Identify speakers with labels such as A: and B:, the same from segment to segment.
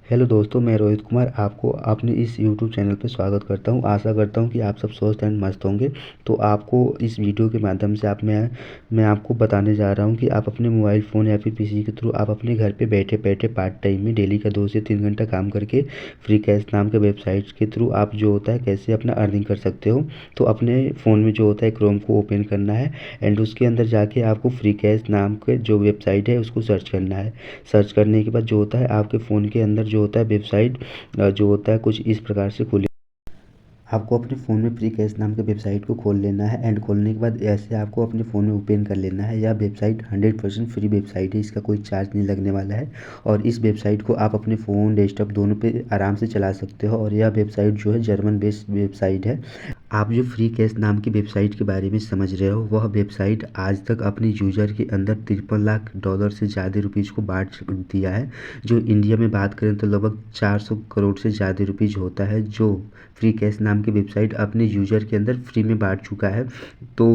A: Hello दोस्तों, मैं रोहित कुमार आपको अपने इस यूट्यूब चैनल पे स्वागत करता हूं। आशा करता हूं कि आप सब स्वस्थ एंड मस्त होंगे। तो आपको इस वीडियो के माध्यम से मैं आपको बताने जा रहा हूं कि आप अपने मोबाइल फ़ोन या फिर पीसी के थ्रू आप अपने घर पे बैठे बैठे पार्ट टाइम में डेली का 2 से 3 घंटा काम करके फ्री कैश नाम के वेबसाइट के थ्रू आप जो होता है कैसे अपना अर्निंग कर सकते हो। तो अपने फ़ोन में जो होता है क्रोम को ओपन करना है एंड उसके अंदर जाके आपको फ्री कैश नाम के जो वेबसाइट है उसको सर्च करना है। सर्च करने के बाद जो होता है आपके फ़ोन के अंदर जो होता है वेबसाइट जो होता है कुछ इस प्रकार से खुले। आपको अपने फ़ोन में फ्री कैश नाम के वेबसाइट को खोल लेना है एंड खोलने के बाद ऐसे आपको अपने फ़ोन में ओपन कर लेना है। यह वेबसाइट 100% फ्री वेबसाइट है, इसका कोई चार्ज नहीं लगने वाला है और इस वेबसाइट को आप अपने फ़ोन डेस्कटॉप दोनों पे आराम से चला सकते हो। और यह वेबसाइट जो है जर्मन बेस्ड वेबसाइट है। आप जो फ्री कैश नाम की वेबसाइट के बारे में समझ रहे हो, वह वेबसाइट आज तक अपने यूज़र के अंदर 53 लाख डॉलर से ज़्यादा रुपीज़ को बांट दिया है। जो इंडिया में बात करें तो लगभग 400 करोड़ से ज़्यादा रुपीज़ होता है जो फ्री कैश नाम की वेबसाइट अपने यूज़र के अंदर फ्री में बांट चुका है। तो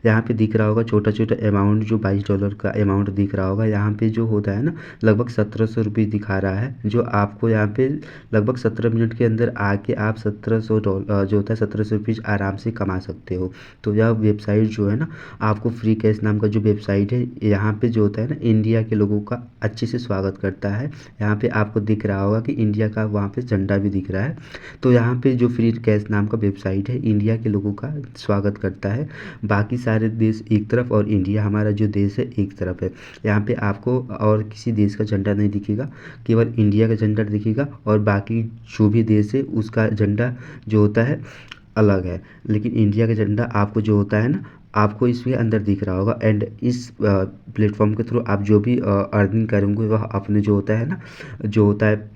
A: यहाँ पे दिख रहा होगा छोटा छोटा अमाउंट, जो $22 का अमाउंट दिख रहा होगा, यहाँ पे जो होता है ना लगभग 1700 रुपीज़ दिखा रहा है। जो आपको यहाँ पे लगभग 17 मिनट के अंदर आके आप 1700 डॉलर जो होता है 1700 रुपीज़ आराम से कमा सकते हो। तो यह वेबसाइट जो है ना, आपको फ्री कैश नाम का जो वेबसाइट है, यहाँ पे जो होता है ना इंडिया के लोगों का अच्छे से स्वागत करता है। यहाँ पे आपको दिख रहा होगा कि इंडिया का वहाँ पे झंडा भी दिख रहा है। तो यहाँ पे जो फ्री कैश नाम का वेबसाइट है इंडिया के लोगों का स्वागत करता है। बाकी सारे देश एक तरफ और इंडिया हमारा जो देश है एक तरफ है। यहाँ पे आपको और किसी देश का झंडा नहीं दिखेगा, केवल इंडिया का झंडा दिखेगा और बाकी जो भी देश है उसका झंडा जो होता है अलग है। लेकिन इंडिया का झंडा आपको जो होता है ना, आपको इसके अंदर दिख रहा होगा। एंड इस प्लेटफॉर्म के थ्रू आप जो भी अर्निंग करेंगे वह अपने जो होता है ना, जो होता है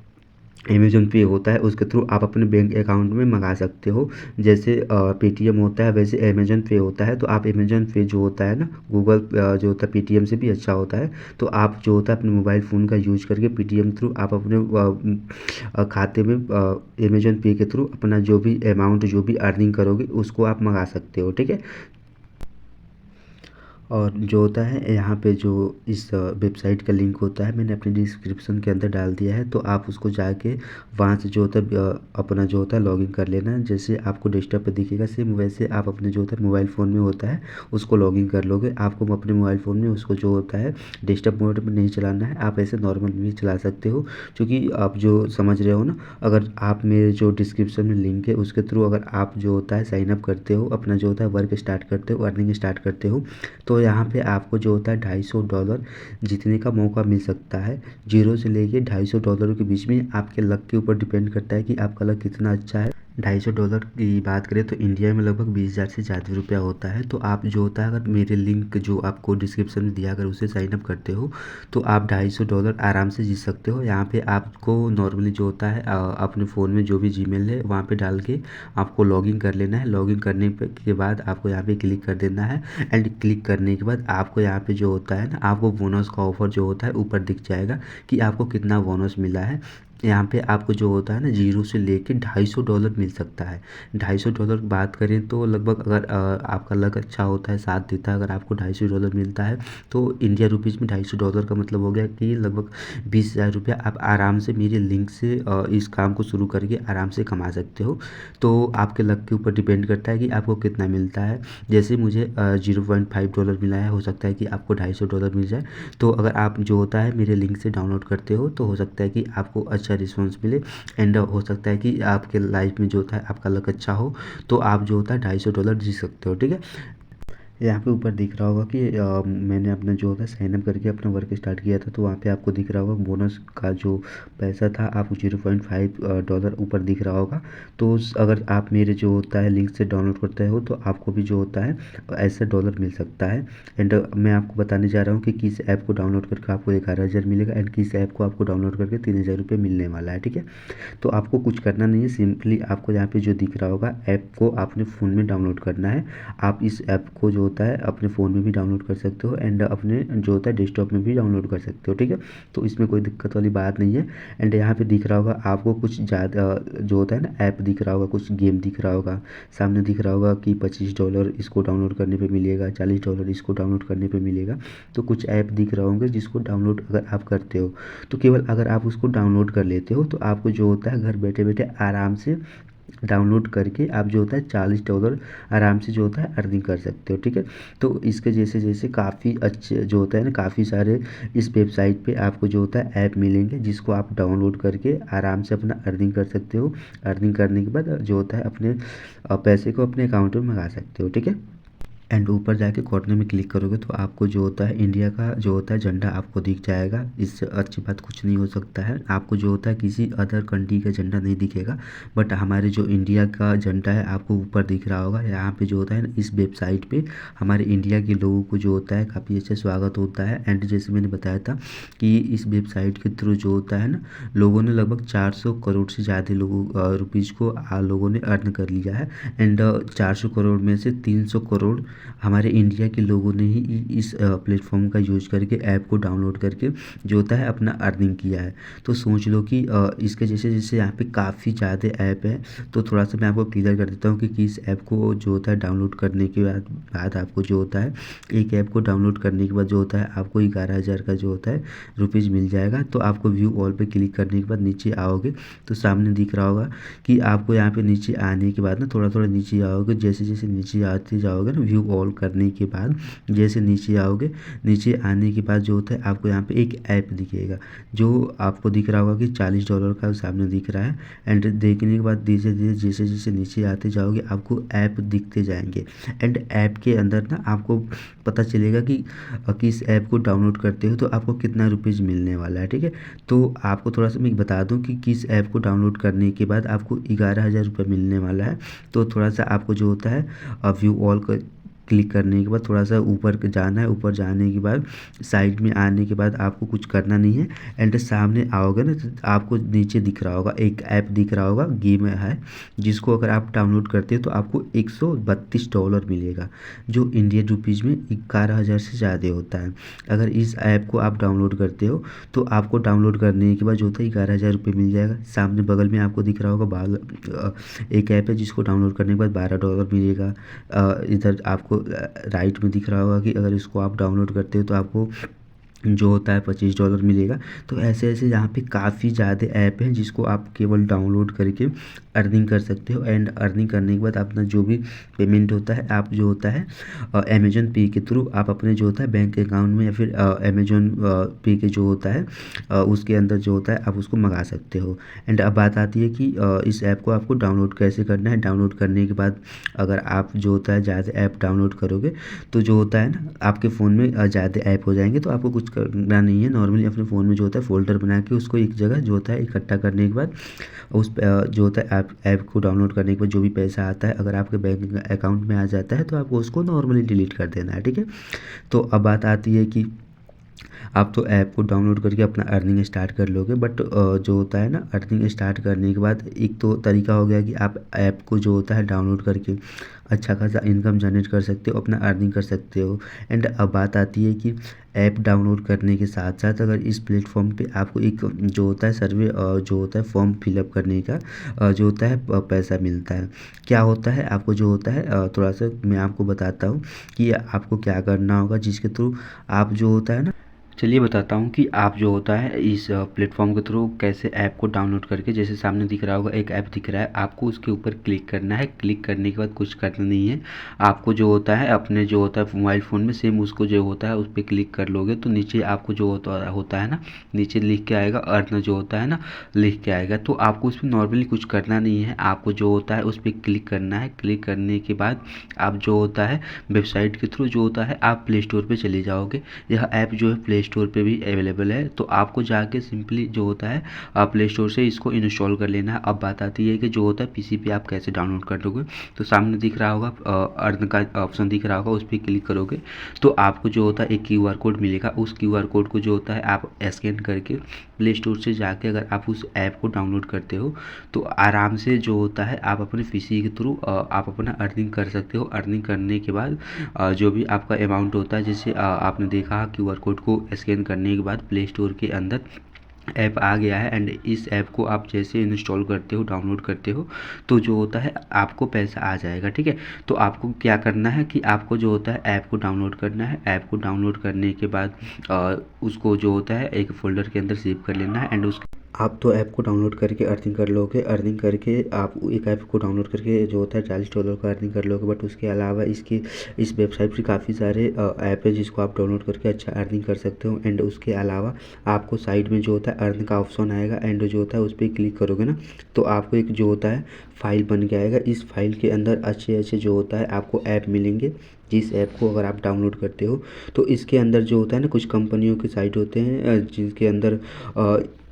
A: अमेज़न पे होता है, उसके थ्रू आप अपने बैंक अकाउंट में मंगा सकते हो। जैसे पेटीएम होता है वैसे अमेज़न पे होता है। तो आप अमेज़न पे जो होता है ना, गूगल जो होता है पेटीएम से भी अच्छा होता है। तो आप जो होता है अपने मोबाइल फ़ोन का यूज करके पेटीएम थ्रू आप अपने खाते में अमेज़न पे के थ्रू अपना जो भी अमाउंट जो भी अर्निंग करोगे उसको आप मंगा सकते हो। ठीक है। और जो होता है यहाँ पे जो इस वेबसाइट का लिंक होता है मैंने अपने डिस्क्रिप्शन के अंदर डाल दिया है। तो आप उसको जाके वहाँ से जो होता है अपना जो होता है लॉगिन कर लेना। जैसे आपको डेस्कटॉप पे दिखेगा सेम वैसे आप अपने जो होता है मोबाइल फ़ोन में होता है उसको लॉगिन कर लोगे। आपको अपने मोबाइल फ़ोन में उसको जो होता है डेस्कटॉप मोड में नहीं चलाना है, आप ऐसे नॉर्मल भी चला सकते हो। क्योंकि आप जो समझ रहे हो ना, अगर आप मेरे जो डिस्क्रिप्शन में लिंक है उसके थ्रू अगर आप जो होता है साइन अप करते हो, अपना जो होता है वर्क स्टार्ट करते हो, अर्निंग स्टार्ट करते हो, तो यहाँ पे आपको जो होता है $250 जीतने का मौका मिल सकता है। 0 से लेके $250 के बीच में आपके लक के ऊपर डिपेंड करता है कि आपका लक कितना अच्छा है। $250 की बात करें तो इंडिया में लगभग 20,000 से ज़्यादा रुपया होता है। तो आप जो होता है अगर मेरे लिंक जो आपको डिस्क्रिप्शन में दिया अगर उसे साइन अप करते हो तो आप $250 आराम से जीत सकते हो। यहाँ पे आपको नॉर्मली जो होता है अपने फ़ोन में जो भी जीमेल है वहाँ पे डाल के आपको लॉगिन कर लेना है। लॉगिन करने के बाद आपको यहाँ पे क्लिक कर देना है एंड क्लिक करने के बाद आपको यहाँ पे जो होता है ना, आपको बोनस का ऑफ़र जो होता है ऊपर दिख जाएगा कि आपको कितना बोनस मिला है। यहाँ पे आपको जो होता है ना 0 से लेके $250 मिल सकता है। $250 की बात करें तो लगभग अगर आपका लक अच्छा होता है, साथ देता है, अगर आपको $250 मिलता है तो इंडिया रुपीज़ में $250 का मतलब हो गया कि लगभग 20,000 रुपया आप आराम से मेरे लिंक से इस काम को शुरू करके आराम से कमा सकते हो। तो आपके लक के ऊपर डिपेंड करता है कि आपको कितना मिलता है। जैसे मुझे $0.5 मिला है, हो सकता है कि आपको $250 मिल जाए। तो अगर आप जो होता है मेरे लिंक से डाउनलोड करते हो तो हो सकता है कि आपको अच्छा रिस्पॉन्स मिले एंड हो सकता है कि आपके लाइफ में जो होता है आपका लक अच्छा हो तो आप जो होता है $250 जीत सकते हो। ठीक है। यहाँ पे ऊपर दिख रहा होगा कि मैंने अपना जो होता है साइन अप करके अपना वर्क स्टार्ट किया था। तो वहाँ पे आपको दिख रहा होगा बोनस का जो पैसा था आपको $0.5 ऊपर दिख रहा होगा। तो अगर आप मेरे जो होता है लिंक से डाउनलोड करते हो तो आपको भी जो होता है ऐसे डॉलर मिल सकता है। एंड मैं आपको बताने जा रहा हूँ कि किस ऐप को डाउनलोड करके आपको 11,000 मिलेगा एंड किस ऐप को आपको डाउनलोड करके 3,000 रुपये मिलने वाला है। ठीक है। तो आपको कुछ करना नहीं है, सिंपली आपको यहाँ पे जो दिख रहा होगा ऐप को आपने फ़ोन में डाउनलोड करना है। आप इस ऐप को जो होता है अपने फ़ोन में भी डाउनलोड कर सकते हो एंड अपने जो होता है डेस्कटॉप में भी डाउनलोड कर सकते हो, ठीक है। तो इसमें कोई दिक्कत वाली बात नहीं है। एंड यहाँ पे दिख रहा होगा आपको कुछ ज़्यादा जो होता है ना ऐप दिख रहा होगा, कुछ गेम दिख रहा होगा, सामने दिख रहा होगा कि $25 इसको डाउनलोड करने पे मिलेगा, $40 इसको डाउनलोड करने पे मिलेगा। तो कुछ ऐप दिख रहे होंगे जिसको डाउनलोड अगर आप करते हो तो केवल अगर आप उसको डाउनलोड कर लेते हो तो आपको जो होता है घर बैठे बैठे आराम से डाउनलोड करके आप जो होता है $40 आराम से जो होता है अर्निंग कर सकते हो, ठीक है। तो इसके जैसे जैसे काफ़ी अच्छे जो होता है ना, काफ़ी सारे इस वेबसाइट पे आपको जो होता है ऐप मिलेंगे जिसको आप डाउनलोड करके आराम से अपना अर्निंग कर सकते हो। अर्निंग करने के बाद जो होता है अपने पैसे को अपने अकाउंट में मंगा सकते हो, ठीक है। एंड ऊपर जाके कॉर्नर में क्लिक करोगे तो आपको जो होता है इंडिया का जो होता है झंडा आपको दिख जाएगा। इससे अच्छी बात कुछ नहीं हो सकता है। आपको जो होता है किसी अदर कंट्री का झंडा नहीं दिखेगा, बट हमारे जो इंडिया का झंडा है आपको ऊपर दिख रहा होगा। यहाँ पे जो होता है ना इस वेबसाइट पे हमारे इंडिया के लोगों को जो होता है काफ़ी अच्छा स्वागत होता है। एंड जैसे मैंने बताया था कि इस वेबसाइट के थ्रू जो होता है ना लोगों ने लगभग 400 करोड़ से ज़्यादा लोगों रुपीज़ को लोगों ने अर्न कर लिया है। एंड 400 करोड़ में से 300 करोड़ हमारे इंडिया के लोगों ने ही इस प्लेटफॉर्म का यूज करके ऐप को डाउनलोड करके जो होता है अपना अर्निंग किया है। तो सोच लो कि इसके जैसे जैसे यहाँ पे काफ़ी ज़्यादा ऐप है। तो थोड़ा सा मैं आपको क्लियर कर देता हूँ कि किस ऐप को जो होता है डाउनलोड करने के बाद आपको जो होता है एक ऐप को डाउनलोड करने के बाद जो होता है आपको 11,000 का जो होता है रुपीज़ मिल जाएगा। तो आपको व्यू ऑल पे क्लिक करने के बाद नीचे आओगे तो सामने दिख रहा होगा कि आपको यहाँ पे नीचे आने के बाद ना थोड़ा थोड़ा नीचे आओगे, जैसे जैसे नीचे आते जाओगे ना व्यू ऑल करने के बाद जैसे नीचे आओगे, नीचे आने के बाद जो होता है आपको यहाँ पे एक ऐप दिखेगा जो आपको दिख रहा होगा कि $40 का सामने दिख रहा है। एंड देखने के बाद धीरे धीरे जैसे जैसे नीचे आते जाओगे आपको ऐप दिखते जाएंगे। एंड ऐप के अंदर ना आपको पता चलेगा कि किस ऐप को डाउनलोड करते हो तो आपको कितना रुपीज़ मिलने वाला है, ठीक है। तो आपको थोड़ा सा मैं बता दूं कि किस ऐप को डाउनलोड करने के बाद आपको 11,000 रुपये मिलने वाला है। तो थोड़ा सा आपको जो होता है व्यू ऑल क्लिक करने के बाद थोड़ा सा ऊपर जाना है। ऊपर जाने के बाद साइड में आने के बाद आपको कुछ करना नहीं है। एंड सामने आओगे ना तो आपको नीचे दिख रहा होगा एक ऐप दिख रहा होगा, गेम है, जिसको अगर आप डाउनलोड करते हो तो आपको $132 मिलेगा जो इंडियन रुपीज़ में 11,000 से ज़्यादा होता है। अगर इस ऐप को आप डाउनलोड करते हो तो आपको डाउनलोड करने के बाद जो होता है 11,000 रुपये मिल जाएगा। सामने बगल में आपको दिख रहा होगा एक ऐप है जिसको डाउनलोड करने के बाद $12 मिलेगा। इधर आपको राइट में दिख रहा होगा कि अगर इसको आप डाउनलोड करते हो तो आपको जो होता है $25 मिलेगा। तो ऐसे ऐसे यहाँ पे काफ़ी ज़्यादा ऐप हैं जिसको आप केवल डाउनलोड करके अर्निंग कर सकते हो। एंड अर्निंग करने के बाद अपना जो भी पेमेंट होता है आप जो होता है अमेजोन पे के थ्रू आप अपने जो होता है बैंक अकाउंट में या फिर अमेजोन पे के जो होता है उसके अंदर जो होता है आप उसको मंगा सकते हो। एंड अब बात आती है कि इस ऐप को आपको डाउनलोड कैसे करना है। डाउनलोड करने के बाद अगर आप जो होता है ज़्यादा ऐप डाउनलोड करोगे तो जो होता है ना आपके फ़ोन में ज़्यादा ऐप हो जाएंगे। तो आपको कुछ करना नहीं है, नॉर्मली अपने फ़ोन में जो होता है फ़ोल्डर बना के उसको एक जगह जो होता है इकट्ठा करने के बाद उस जो होता है ऐप को डाउनलोड करने के बाद जो भी पैसा आता है अगर आपके बैंक अकाउंट में आ जाता है तो आपको उसको नॉर्मली डिलीट कर देना है, ठीक है। तो अब बात आती है कि आप तो ऐप को डाउनलोड करके अपना अर्निंग स्टार्ट कर लोगे, बट जो होता है ना अर्निंग स्टार्ट करने के बाद एक तो तरीका हो गया कि आप ऐप को जो होता है डाउनलोड करके अच्छा खासा इनकम जनरेट कर सकते हो, अपना अर्निंग कर सकते हो। एंड अब बात आती है कि ऐप डाउनलोड करने के साथ साथ अगर इस प्लेटफॉर्म पे आपको एक जो होता है सर्वे जो होता है फॉर्म फिलअप करने का जो होता है पैसा मिलता है। क्या होता है आपको जो होता है थोड़ा सा मैं आपको बताता हूँ कि आपको क्या करना होगा जिसके थ्रू आप जो होता है ना, चलिए बताता हूँ कि आप जो होता है इस प्लेटफॉर्म के थ्रू कैसे ऐप को डाउनलोड करके, जैसे सामने दिख रहा होगा एक ऐप दिख रहा है, आपको उसके ऊपर क्लिक करना है। क्लिक करने के बाद कुछ करना नहीं है, आपको जो होता है अपने जो होता है मोबाइल फ़ोन में सेम उसको जो होता है उस पर क्लिक कर लोगे तो नीचे आपको जो होता है ना नीचे लिख के आएगा अर्न जो होता है ना लिख के आएगा। तो आपको उस पर नॉर्मली कुछ करना नहीं है, आपको जो होता है उस पर क्लिक करना है। क्लिक करने के बाद आप जो होता है वेबसाइट के थ्रू जो होता है आप प्ले स्टोर पर चले जाओगे। यह ऐप जो है प्ले स्टोर पे भी अवेलेबल है। तो आपको जाके सिंपली जो होता है प्ले स्टोर से इसको इंस्टॉल कर लेना है। अब बात आती है कि जो होता है पीसी पे आप कैसे डाउनलोड कर लोगे। तो सामने दिख रहा होगा अर्न का ऑप्शन दिख रहा होगा, उस पर क्लिक करोगे तो आपको जो होता है एक क्यूआर कोड मिलेगा। उस क्यूआर कोड को जो होता है आप स्कैन करके प्ले स्टोर से जाके अगर आप उस ऐप को डाउनलोड करते हो तो आराम से जो होता है आप अपने पीसी के थ्रू आप अपना अर्निंग कर सकते हो। अर्निंग करने के बाद जो भी आपका अमाउंट होता है, जैसे आपने देखा QR कोड को स्कैन करने के बाद प्ले स्टोर के अंदर ऐप आ गया है एंड इस ऐप को आप जैसे इंस्टॉल करते हो, डाउनलोड करते हो, तो जो होता है आपको पैसा आ जाएगा। ठीक है, तो आपको क्या करना है कि आपको जो होता है ऐप को डाउनलोड करना है। ऐप को डाउनलोड करने के बाद उसको जो होता है एक फ़ोल्डर के अंदर सेव कर लेना है एंड उस आप तो ऐप को डाउनलोड करके अर्निंग कर लोगे। अर्निंग करके आप एक ऐप को डाउनलोड करके जो होता है $40 का अर्निंग कर लोगे। बट उसके अलावा इसकी इस वेबसाइट पे काफ़ी सारे ऐप है जिसको आप डाउनलोड करके अच्छा अर्निंग कर सकते हो। एंड उसके अलावा आपको साइड में जो होता है अर्न का ऑप्शन आएगा एंड जो होता है उस पर क्लिक करोगे ना तो आपको एक जो होता है फाइल बन के आएगा। इस फाइल के अंदर अच्छे अच्छे जो होता है आपको ऐप मिलेंगे। जिस ऐप को अगर आप डाउनलोड करते हो तो इसके अंदर जो होता है ना कुछ कंपनियों के साइट होते हैं जिनके अंदर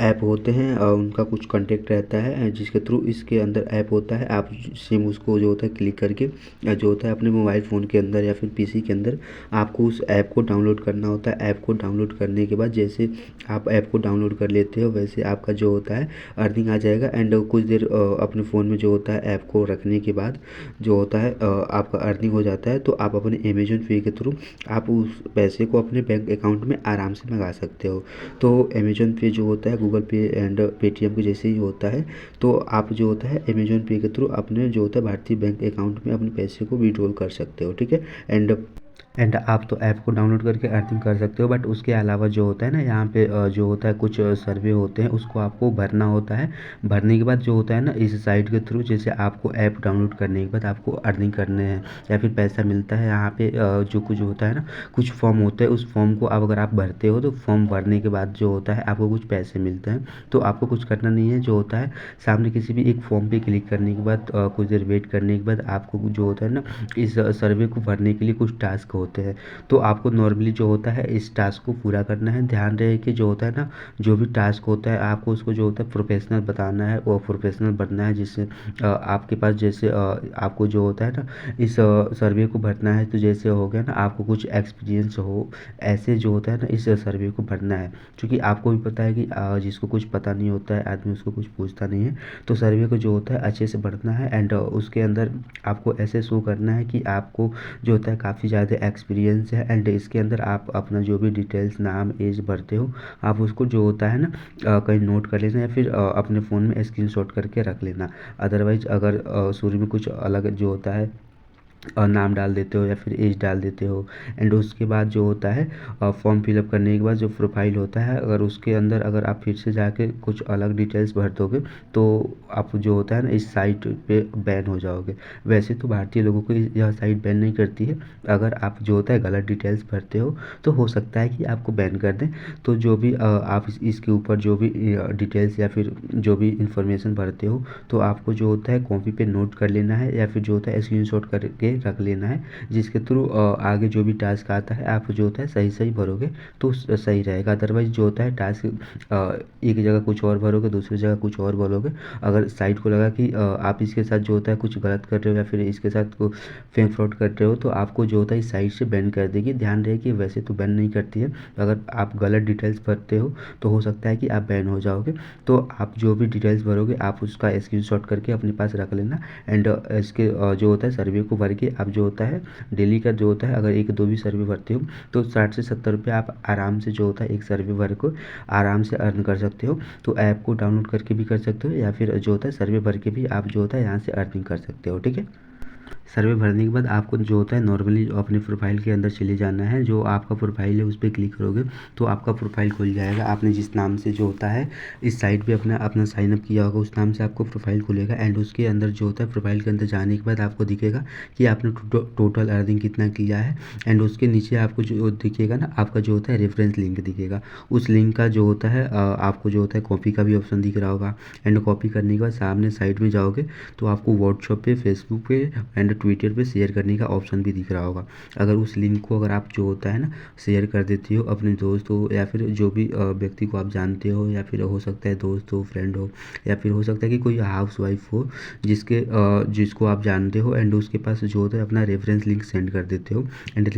A: ऐप होते हैं, उनका कुछ कॉन्टेक्ट रहता है जिसके थ्रू इसके अंदर ऐप होता है। आप सेम उसको जो होता है क्लिक करके जो होता है अपने मोबाइल फ़ोन के अंदर या फिर पीसी के अंदर आपको उस ऐप को डाउनलोड करना होता है। ऐप को डाउनलोड करने के बाद जैसे आप ऐप को डाउनलोड कर लेते हो वैसे आपका जो होता है अर्निंग आ जाएगा। एंड कुछ देर अपने फ़ोन में जो होता है ऐप को रखने के बाद जो होता है आपका अर्निंग हो जाता है। तो आप अपने अमेज़न पे के थ्रू आप उस पैसे को अपने बैंक अकाउंट में आराम से मंगा सकते हो। तो अमेज़न पे जो होता है गूगल पे एंड पेटीएम के जैसे ही होता है। तो आप जो होता है अमेज़न पे के थ्रू अपने जो होता है भारतीय बैंक अकाउंट में अपने पैसे को विड्रॉल कर सकते हो। ठीक है, एंड आप तो ऐप को डाउनलोड करके अर्निंग कर सकते हो। बट उसके अलावा जो होता है ना यहाँ पे जो होता है कुछ सर्वे होते हैं उसको आपको भरना होता है। भरने के बाद जो होता है ना इस साइट के थ्रू जैसे आपको ऐप डाउनलोड करने के बाद आपको अर्निंग करने हैं या फिर पैसा मिलता है। यहाँ पे जो कुछ होता है ना कुछ फॉर्म होते हैं, उस फॉर्म को आप अगर आप भरते हो तो फॉर्म भरने के बाद जो होता है आपको कुछ पैसे मिलते हैं। तो आपको कुछ करना नहीं है, जो होता है सामने किसी भी एक फॉर्म पे क्लिक करने के बाद कुछ देर वेट करने के बाद आपको जो होता है ना इस सर्वे को भरने के लिए कुछ टास्क होते हैं। तो आपको नॉर्मली जो होता है इस टास्क को पूरा करना है। ध्यान रहे कि जो होता है ना जो भी टास्क होता है आपको उसको जो होता है प्रोफेशनल बताना है और प्रोफेशनल बनना है, जिससे आपके पास जैसे आपको जो होता है ना इस सर्वे को भरना है तो जैसे हो गया ना आपको कुछ एक्सपीरियंस हो, ऐसे जो होता है ना इस सर्वे को भरना है। क्योंकि आपको भी पता है कि जिसको कुछ पता नहीं होता है आदमी उसको कुछ पूछता नहीं है। तो सर्वे को जो होता है अच्छे से भरना है एंड उसके अंदर आपको ऐसे शो करना है कि आपको जो होता है काफ़ी ज़्यादा एक्सपीरियंस है। एंड इसके अंदर आप अपना जो भी डिटेल्स नाम एज भरते हो आप उसको जो होता है ना कहीं नोट कर लेना या फिर अपने फ़ोन में स्क्रीनशॉट करके रख लेना। अदरवाइज अगर शुरू में कुछ अलग जो होता है नाम डाल देते हो या फिर एज डाल देते हो। एंड उसके बाद जो होता है फॉर्म फिलअप करने के बाद जो प्रोफाइल होता है अगर उसके अंदर अगर आप फिर से जाके कुछ अलग डिटेल्स भर दोगे तो आप जो होता है ना इस साइट पे बैन हो जाओगे। वैसे तो भारतीय लोगों को यह साइट बैन नहीं करती है, अगर आप जो होता है गलत डिटेल्स भरते हो तो हो सकता है कि आपको बैन कर दें। तो जो भी आप इसके ऊपर जो भी डिटेल्स या फिर जो भी इंफॉर्मेशन भरते हो तो आपको जो होता है कॉपी पे नोट कर लेना है या फिर जो होता है स्क्रीनशॉट करके रख लेना है, जिसके थ्रू आगे जो भी टास्क आता है आप जो होता है सही सही भरोगे तो सही रहेगा। अदरवाइज जो होता है टास्क एक जगह कुछ और भरोगे दूसरी जगह कुछ और भरोगे, अगर साइट को लगा कि आप इसके साथ जो होता है कुछ गलत कर रहे हो या फिर इसके साथ को फेक फ्रॉड कर रहे हो तो आपको जो होता है इस साइट से बैन कर देगी। ध्यान रहे कि वैसे तो बैन नहीं करती है, अगर आप गलत डिटेल्स भरते हो तो हो सकता है कि आप बैन हो जाओगे। तो आप जो भी डिटेल्स भरोगे आप उसका स्क्रीनशॉट करके अपने पास रख लेना। एंड इसके जो होता है सर्वे को भर के आप जो होता है डेली का जो होता है अगर एक दो भी सर्वे भरते हो तो 60 से 70 रुपये आप आराम से जो होता है एक सर्वे भर को आराम से अर्न कर सकते हो। तो ऐप को डाउनलोड करके भी कर सकते हो या फिर जो होता है सर्वे भर के भी आप जो होता है यहाँ से अर्निंग कर सकते हो। ठीक है, सर्वे भरने के बाद आपको जो होता है नॉर्मली अपने प्रोफाइल के अंदर चले जाना है। जो आपका प्रोफाइल है उस पर क्लिक करोगे तो आपका प्रोफाइल खुल जाएगा। आपने जिस नाम से जो होता है इस साइट पे अपना अपना साइन अप किया होगा उस नाम से आपको प्रोफाइल खुलेगा। एंड उसके अंदर जो होता है प्रोफाइल के अंदर जाने के बाद आपको दिखेगा कि आपने टोटल अर्निंग कितना किया है। एंड उसके नीचे आपको जो दिखेगा ना आपका जो होता है रेफरेंस लिंक दिखेगा। उस लिंक का जो होता है आपको जो होता है कॉपी का भी ऑप्शन दिख रहा होगा। एंड कॉपी करने के बाद सामने साइड में जाओगे तो आपको व्हाट्सएप पे, फेसबुक पे एंड ट्विटर पे शेयर करने का ऑप्शन भी दिख रहा होगा। अगर उस लिंक को अगर आप जो होता है ना शेयर कर देती हो अपने दोस्त हो या फिर जो भी व्यक्ति को आप जानते हो, या फिर हो सकता है दोस्त हो, फ्रेंड हो, या फिर हो सकता है कि कोई हाउसवाइफ हो जिसको आप जानते हो, एंड उसके पास जो होता है अपना रेफरेंस लिंक सेंड कर देते हो, एंड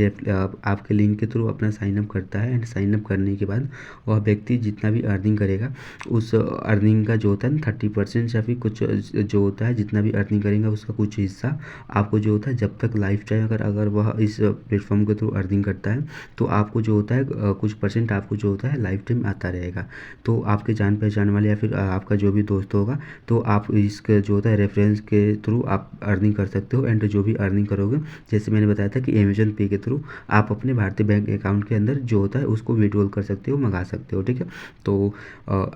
A: आपके लिंक के थ्रू अपना साइनअप करता है, एंड साइनअप करने के बाद वह व्यक्ति जितना भी अर्निंग करेगा उस अर्निंग का जो होता है 30% या फिर कुछ जो होता है जितना भी अर्निंग करेगा उसका कुछ हिस्सा आपको जो होता है जब तक लाइफ टाइम अगर वह इस प्लेटफॉर्म के थ्रू अर्निंग करता है तो आपको जो होता है कुछ परसेंट आपको जो होता है लाइफ टाइम आता रहेगा। तो आपके जान पहचान वाले या फिर आपका जो भी दोस्त होगा तो आप इसका जो होता है रेफरेंस के थ्रू आप अर्निंग कर सकते हो, एंड जो भी अर्निंग करोगे जैसे मैंने बताया था कि अमेजन पे के थ्रू आप अपने भारतीय बैंक अकाउंट के अंदर जो होता है उसको विड्रॉल कर सकते हो, मंगा सकते हो। ठीक है, तो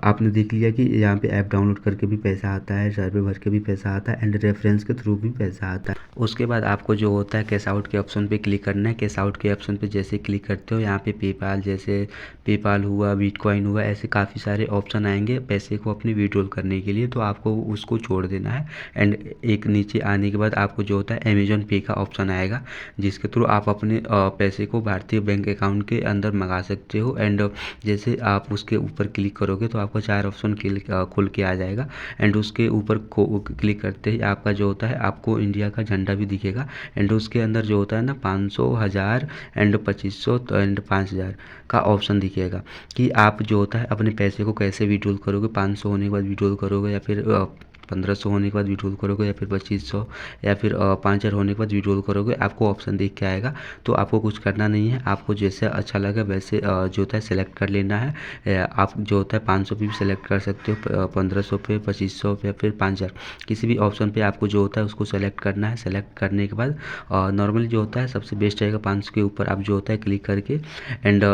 A: आपने देख लिया कि यहाँ पे ऐप डाउनलोड करके भी पैसा आता है, सर्वे भर के भी पैसा आता है, एंड रेफरेंस के थ्रू भी पैसा आता है। उसके बाद आपको जो होता है कैश आउट के ऑप्शन पे क्लिक करना है। कैश आउट के ऑप्शन पे जैसे क्लिक करते हो यहाँ पे पेपाल, जैसे पेपाल हुआ, बिटकॉइन हुआ, ऐसे काफ़ी सारे ऑप्शन आएंगे पैसे को अपने विड्रॉल करने के लिए, तो आपको उसको छोड़ देना है। एंड एक नीचे आने के बाद आपको जो होता है अमेजन पे का ऑप्शन आएगा जिसके थ्रू आप अपने पैसे को भारतीय बैंक अकाउंट के अंदर मंगा सकते हो। एंड जैसे आप उसके ऊपर क्लिक करोगे तो आपको 4 ऑप्शन खुल के आ जाएगा, एंड उसके ऊपर क्लिक करते ही आपका जो होता है आपको इंडिया का झंडा भी दिखेगा, एंड उसके अंदर जो होता है ना 500, 1000 एंड 2500 एंड 5000 का ऑप्शन दिखेगा कि आप जो होता है अपने पैसे को कैसे विड्रॉल करोगे। 500 होने के बाद विड्रॉल करोगे, या फिर 1500 होने के बाद विड्रॉल करोगे, या फिर 2500, या फिर 5000 होने के बाद विड्रॉल करोगे। आपको ऑप्शन देख के आएगा, तो आपको कुछ करना नहीं है, आपको जैसे अच्छा लगे वैसे जो होता है सेलेक्ट कर लेना है। आप जो होता है 500 पे भी सेलेक्ट कर सकते हो, 1500 पे, 2500 पे, फिर 5000, किसी भी ऑप्शन पे आपको जो होता है उसको सेलेक्ट करना है। सेलेक्ट करने के बाद नॉर्मली जो होता है सबसे बेस्ट रहेगा 500 के ऊपर आप जो होता है क्लिक करके, एंड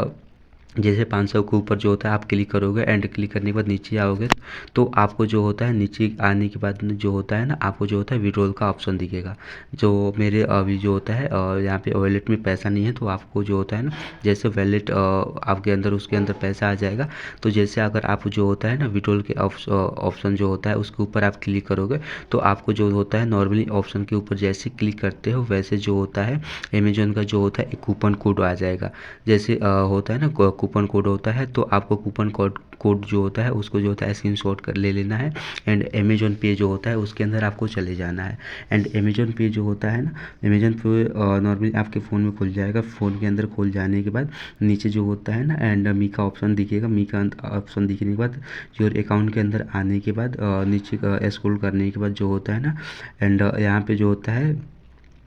A: जैसे 500 के ऊपर जो होता है आप क्लिक करोगे, एंड क्लिक करने के बाद नीचे आओगे तो आपको जो होता है नीचे आने के बाद जो होता है ना आपको जो होता है विड्रॉल का ऑप्शन दिखेगा। जो मेरे अभी जो होता है यहाँ पे वॉलेट में पैसा नहीं है, तो आपको जो होता है ना जैसे वॉलेट आपके अंदर उसके अंदर पैसा आ जाएगा, तो जैसे अगर आप जो होता है ना विड्रॉल के ऑप्शन जो होता है उसके ऊपर आप क्लिक करोगे तो आपको जो होता है नॉर्मली ऑप्शन के ऊपर जैसे क्लिक करते हो वैसे जो होता है अमेजोन का जो होता है एक कूपन कोड आ जाएगा। जैसे होता है ना कूपन कोड होता है, तो आपको कूपन कोड जो होता है उसको जो होता है स्क्रीनशॉट कर ले लेना है, एंड अमेजोन पे जो होता है उसके अंदर आपको चले जाना है। एंड अमेजोन पे जो होता है ना अमेजोन पे नॉर्मली आपके फ़ोन में खुल जाएगा। फ़ोन के अंदर खुल जाने के बाद नीचे जो होता है ना एंड मी का ऑप्शन दिखेगा। मी का ऑप्शन दिखने के बाद योर अकाउंट के अंदर आने के बाद नीचे स्क्रॉल करने के बाद जो होता है ना एंड यहाँ पे जो होता है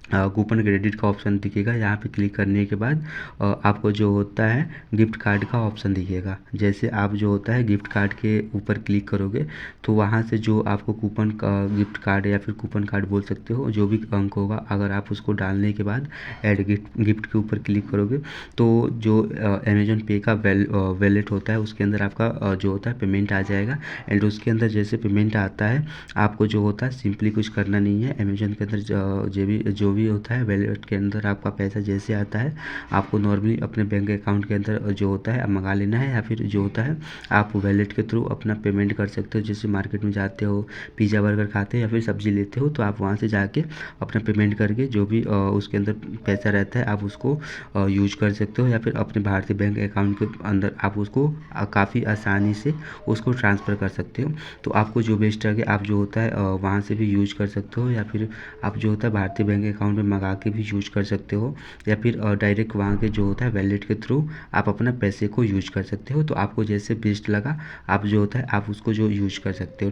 A: कूपन क्रेडिट का ऑप्शन दिखेगा। यहाँ पे क्लिक करने के बाद आपको जो होता है गिफ्ट कार्ड का ऑप्शन दिखेगा। जैसे आप जो होता है गिफ्ट कार्ड के ऊपर क्लिक करोगे तो वहाँ से जो आपको कूपन का गिफ्ट कार्ड या फिर कूपन कार्ड बोल सकते हो जो भी अंक होगा, अगर आप उसको डालने के बाद ऐड गिफ्ट के ऊपर क्लिक करोगे तो जो अमेजन पे का वैलेट होता है उसके अंदर आपका जो होता है पेमेंट आ जाएगा। एंड उसके अंदर जैसे पेमेंट आता है आपको जो होता है सिंपली कुछ करना नहीं है। अमेजन के अंदर जो भी होता है वैलेट के अंदर आपका पैसा जैसे आता है आपको नॉर्मली अपने बैंक अकाउंट के अंदर जो होता है मंगा लेना है, या फिर जो होता है आप वैलेट के थ्रू अपना पेमेंट कर सकते हो। जैसे मार्केट में जाते हो, पिज़्ज़ा बर्गर खाते हो या फिर सब्जी लेते हो तो आप वहाँ से जाके अपना पेमेंट करके जो भी उसके अंदर पैसा रहता है आप उसको यूज कर सकते हो, या फिर अपने भारतीय बैंक अकाउंट के अंदर आप उसको काफ़ी आसानी से उसको ट्रांसफ़र कर सकते हो। तो आपको जो बेस्ट लगे आप जो होता है वहाँ से भी यूज कर सकते हो, या फिर आप जो होता है भारतीय बैंक अकाउंट में मंगा के भी यूज कर सकते हो, या फिर डायरेक्ट वहाँ के जो होता है वैलेट के थ्रू आप अपना पैसे को यूज कर सकते हो। तो आपको जैसे बेस्ट लगा आप जो होता है आप उसको जो यूज कर सकते हो।